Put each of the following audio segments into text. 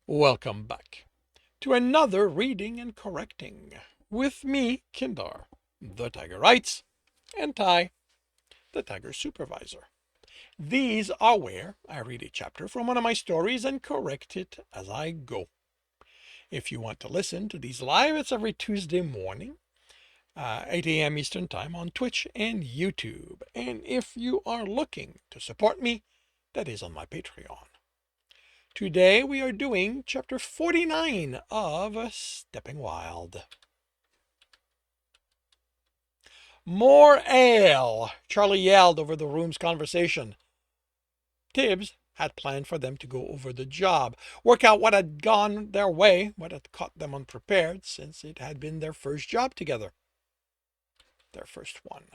Welcome back to another reading and correcting with me, Kindar, the Tiger Writes, and Ty, the Tiger Supervisor. These are where I read a chapter from one of my stories and correct it as I go. If you want to listen to these live, it's every Tuesday morning, 8 a.m. Eastern Time on Twitch and YouTube. And if you are looking to support me, that is on my Patreon. Today we are doing chapter 49 of Stepping Wild. More ale! Charlie yelled over the room's conversation. Tibs had planned for them to go over the job, work out what had gone their way, what had caught them unprepared, since it had been their first job together. Their first one.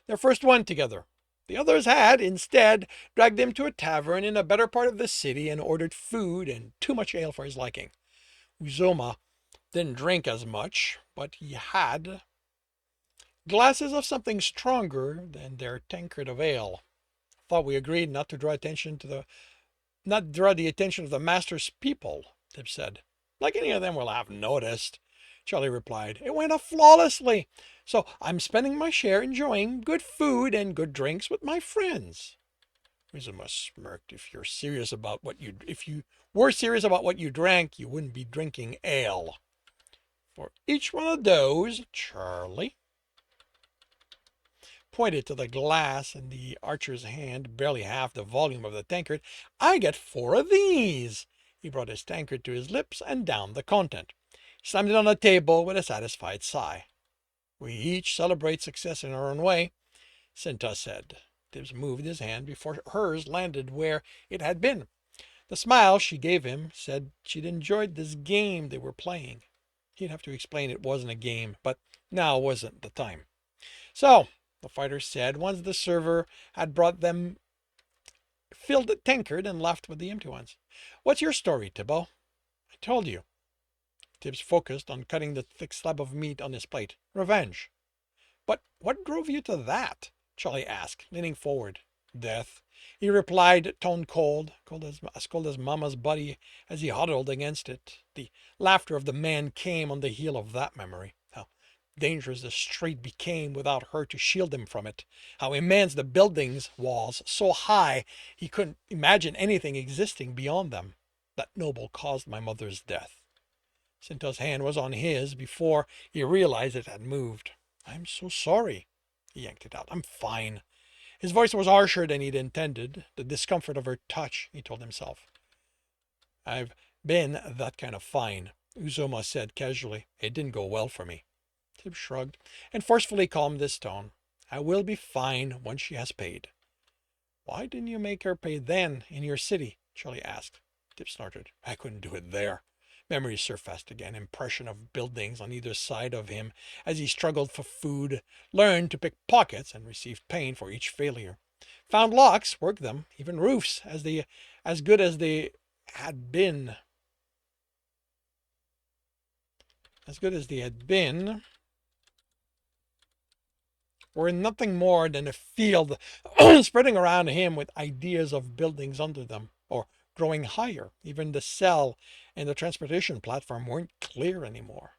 Their first one together. The others had, instead, dragged him to a tavern in a better part of the city and ordered food and too much ale for his liking. Uzoma didn't drink as much, but he had glasses of something stronger than their tankard of ale. Thought we agreed not to draw the attention of the master's people, Tib said. Like any of them will have noticed, Charlie replied. It went off flawlessly, so I'm spending my share enjoying good food and good drinks with my friends. Rizuma smirked. If you were serious about what you drank, you wouldn't be drinking ale. For each one of those, Charlie pointed to the glass in the archer's hand, barely half the volume of the tankard. I get 4 of these. He brought his tankard to his lips and downed the content. He slammed it on the table with a satisfied sigh. We each celebrate success in our own way, Cinta said. Tibbs moved his hand before hers landed where it had been. The smile she gave him said she'd enjoyed this game they were playing. He'd have to explain it wasn't a game, but now wasn't the time. So, the fighter said, once the server had brought them filled the tankard and left with the empty ones. What's your story, Tibbo? I told you. Tibbs focused on cutting the thick slab of meat on his plate. Revenge. But what drove you to that? Charlie asked, leaning forward. Death. He replied, tone cold, as cold as Mama's body as he huddled against it. The laughter of the man came on the heel of that memory. How dangerous the street became without her to shield him from it. How immense the buildings' walls, so high he couldn't imagine anything existing beyond them. That noble caused my mother's death. Cinta's hand was on his before he realized it had moved. I'm so sorry. He yanked it out. I'm fine. His voice was harsher than he'd intended. The discomfort of her touch, he told himself. I've been that kind of fine, Uzoma said casually. It didn't go well for me. Tib shrugged and forcefully calmed his tone. I will be fine once she has paid. Why didn't you make her pay then in your city? Charlie asked. Tib snorted. I couldn't do it there. Memories surfaced again, impression of buildings on either side of him as he struggled for food, learned to pick pockets, and received pain for each failure. Found locks, worked them, even roofs, as good as they had been. Were nothing more than a field spreading around him with ideas of buildings under them, or growing higher. Even the cell and the transportation platform weren't clear anymore.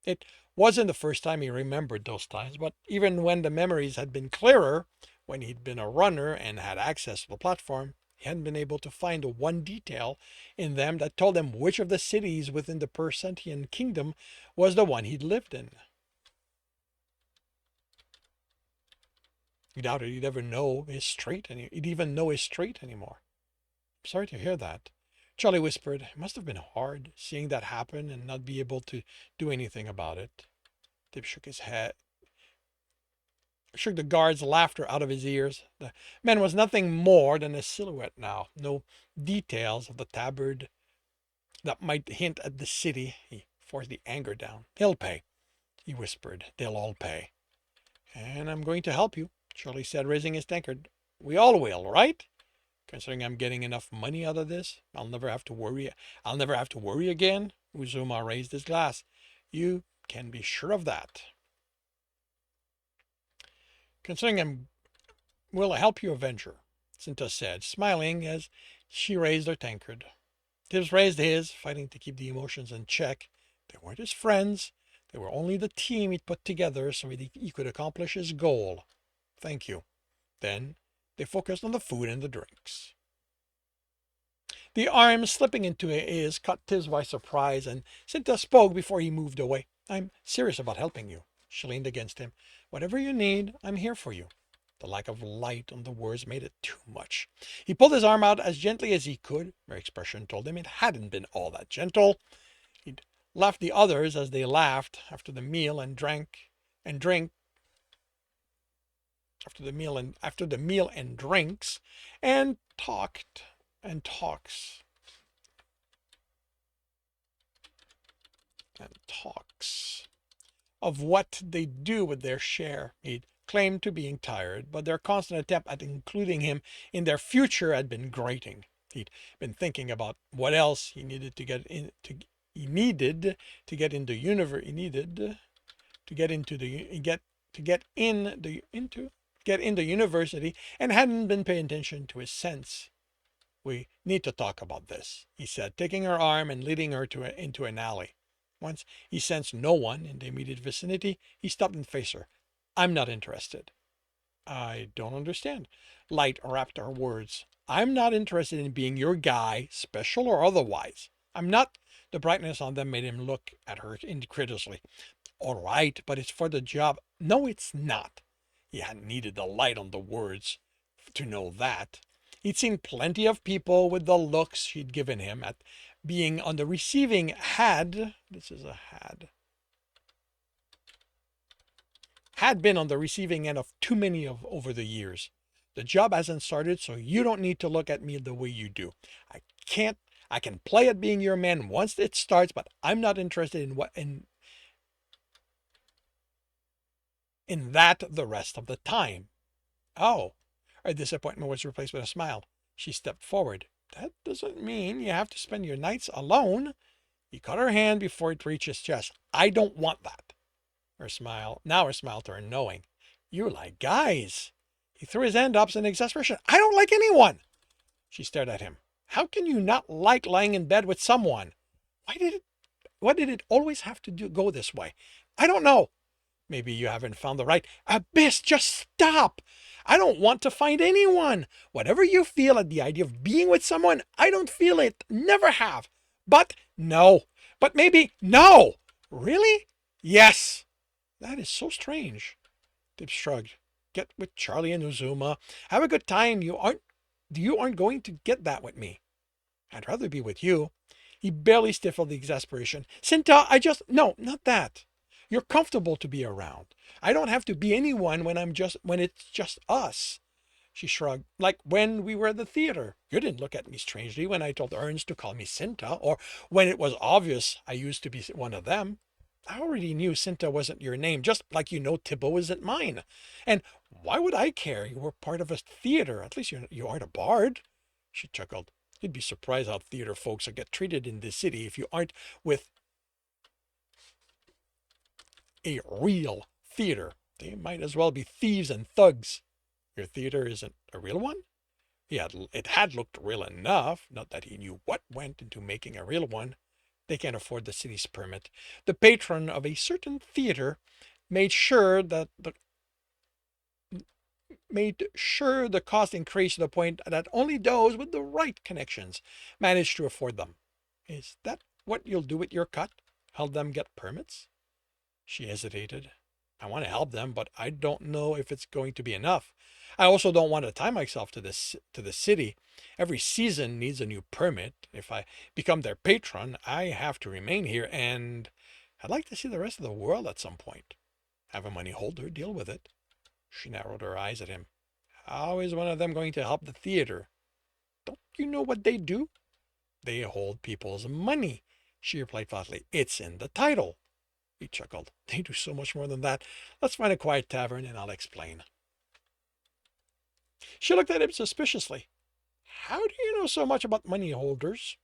It wasn't the first time he remembered those times, but even when the memories had been clearer, when he'd been a runner and had access to the platform, he hadn't been able to find the one detail in them that told him which of the cities within the Persentian kingdom was the one he'd lived in. He doubted he'd even know his street anymore. I'm sorry to hear that. Charlie whispered. It must have been hard, seeing that happen and not be able to do anything about it. Tib shook his head, shook the guard's laughter out of his ears. The man was nothing more than a silhouette now. No details of the tabard that might hint at the city. He forced the anger down. He'll pay, he whispered. They'll all pay. And I'm going to help you, Charlie said, raising his tankard. We all will, right? Considering I'm getting enough money out of this, I'll never have to worry again. Uzuma raised his glass. You can be sure of that. Considering I'm will help you, Avenger, Cinta said, smiling as She raised her tankard. Tibs raised his, fighting to keep the emotions in check. They weren't his friends. They were only the team he'd put together so he could accomplish his goal. Thank you. Then they focused on the food and the drinks. The arm slipping into his caught Tibs by surprise, and Cinta spoke before he moved away. I'm serious about helping you. She leaned against him. Whatever you need, I'm here for you. The lack of light on the words made it too much. He pulled his arm out as gently as he could. Her expression told him it hadn't been all that gentle. He'd left the others as they laughed after the meal and drink after the meal and drinks and talked and talks and talks of what they do with their share. He'd claimed to being tired, but their constant attempt at including him in their future had been grating. He'd been thinking about what else he needed to get in to he needed to get into universe he needed to get into the get into university and hadn't been paying attention to his sense. We need to talk about this, he said, taking her arm and leading her into an alley. Once he sensed no one in the immediate vicinity, he stopped and faced her. I'm not interested. I don't understand. Light wrapped her words. I'm not interested in being your guy, special or otherwise. I'm not. The brightness on them made him look at her incredulously. All right, but it's for the job. No, it's not. He hadn't needed the light on the words to know that. He'd seen plenty of people with the looks she'd given him at being on the receiving this is a had been on the receiving end of too many of over the years. The job hasn't started, so you don't need to look at me the way you do. I can play at being your man once it starts, but I'm not interested in that the rest of the time. Oh. Her disappointment was replaced with a smile. She stepped forward. That doesn't mean you have to spend your nights alone. He caught her hand before it reached his chest. I don't want that. Her smile turned knowing. You like guys. He threw his hand up in exasperation. I don't like anyone. She stared at him. How can you not like lying in bed with someone? Why did it always have to go this way? I don't know. Maybe you haven't found the right abyss. Just stop. I don't want to find anyone. Whatever you feel at the idea of being with someone, I don't feel it. Never have. But no. But maybe no. Really? Yes. That is so strange. Tibs shrugged. Get with Charlie and Uzuma. Have a good time. You aren't going to get that with me. I'd rather be with you. He barely stifled the exasperation. Cinta, no, not that. You're comfortable to be around. I don't have to be anyone when it's just us. She shrugged. Like when we were at the theater. You didn't look at me strangely when I told Ernst to call me Cinta, or when it was obvious I used to be one of them. I already knew Cinta wasn't your name, just like you know Thibault isn't mine. And why would I care? You were part of a theater. At least you aren't a bard. She chuckled. You'd be surprised how theater folks get treated in this city if you aren't with a real theater. They might as well be thieves and thugs. Your theater isn't a real one? It had looked real enough, not that he knew what went into making a real one. They can't afford the city's permit. The patron of a certain theater made sure the cost increased to the point that only those with the right connections managed to afford them. Is that what you'll do with your cut? Help them get permits? She hesitated. I want to help them, but I don't know if it's going to be enough. I also don't want to tie myself to the city. Every season needs a new permit. If I become their patron, I have to remain here, and I'd like to see the rest of the world at some point. Have a money holder deal with it. She narrowed her eyes at him. How is one of them going to help the theater? Don't you know what they do? They hold people's money. She replied flatly. It's in the title. He chuckled. They do so much more than that. Let's find a quiet tavern and I'll explain. She looked at him suspiciously. How do you know so much about money holders?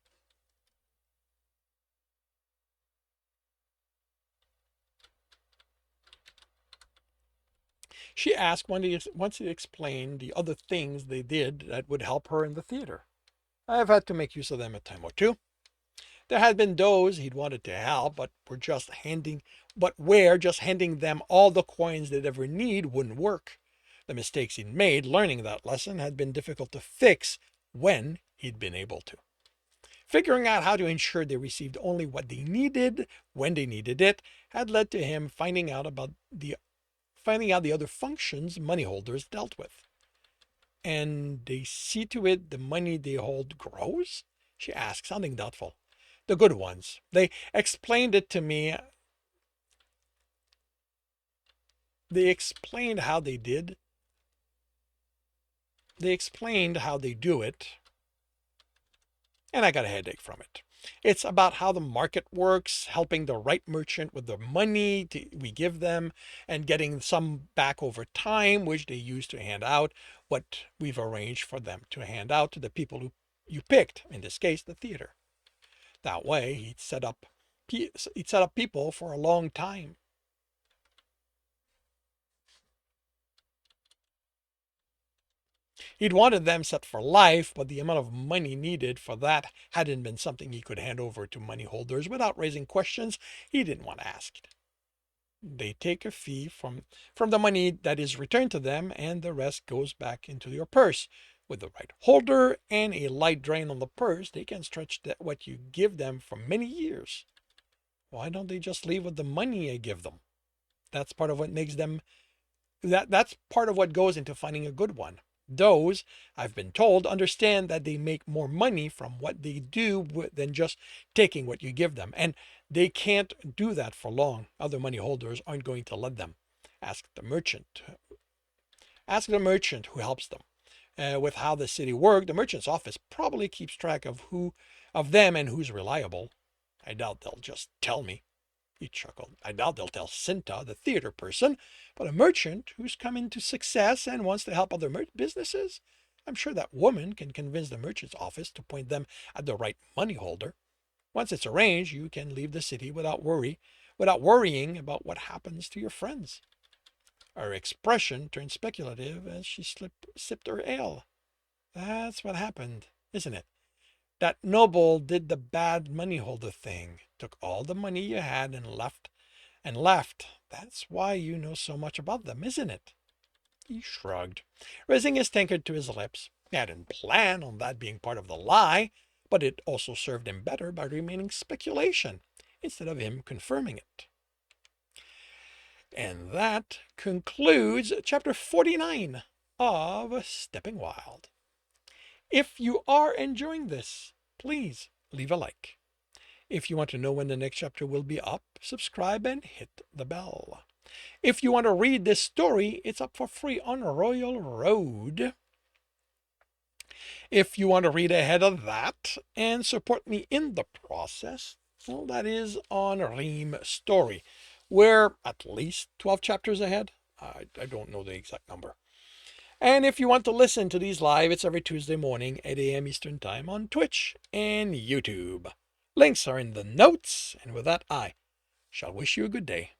She asked once he explained the other things they did that would help her in the theater. I've had to make use of them a time or two. There had been those he'd wanted to help, where just handing them all the coins they'd ever need wouldn't work. The mistakes he'd made learning that lesson had been difficult to fix when he'd been able to. Figuring out how to ensure they received only what they needed when they needed it had led to him finding out the other functions money holders dealt with. And they see to it the money they hold grows? She asked, sounding doubtful. The good ones. They explained it to me. They explained how they did. They explained how they do it, and I got a headache from it. It's about how the market works, helping the right merchant with the money we give them, and getting some back over time, which they use to hand out what we've arranged for them to hand out to the people who you picked, in this case, the theater. That way, he'd set up people for a long time. He'd wanted them set for life, but the amount of money needed for that hadn't been something he could hand over to money holders without raising questions he didn't want asked. They take a fee from the money that is returned to them, and the rest goes back into your purse. With the right holder and a light drain on the purse, they can stretch what you give them for many years. Why don't they just leave with the money I give them? That's part of what makes them that's part of what goes into finding a good one. Those, I've been told, understand that they make more money from what they do than just taking what you give them. And they can't do that for long. Other money holders aren't going to let them. Ask the merchant. Ask the merchant who helps them. With how the city works, the merchant's office probably keeps track of them and who's reliable. I doubt they'll just tell me. He chuckled. I doubt they'll tell Cinta, the theater person, but a merchant who's come into success and wants to help other businesses. I'm sure that woman can convince the merchant's office to point them at the right money holder. Once it's arranged, you can leave the city without worrying about what happens to your friends. Her expression turned speculative as she sipped her ale. That's what happened, isn't it? That noble did the bad money holder thing, took all the money you had and left. That's why you know so much about them, isn't it? He shrugged, raising his tankard to his lips. He hadn't planned on that being part of the lie, but it also served him better by remaining speculation instead of him confirming it. And that concludes chapter 49 of Stepping Wild. If you are enjoying this, please leave a like. If you want to know when the next chapter will be up, subscribe and hit the bell. If you want to read this story, it's up for free on Royal Road. If you want to read ahead of that and support me in the process, well, that is on Ream Story. We're at least 12 chapters ahead. I don't know the exact number. And if you want to listen to these live, it's every Tuesday morning, 8 a.m. Eastern Time on Twitch and YouTube. Links are in the notes, and with that, I shall wish you a good day.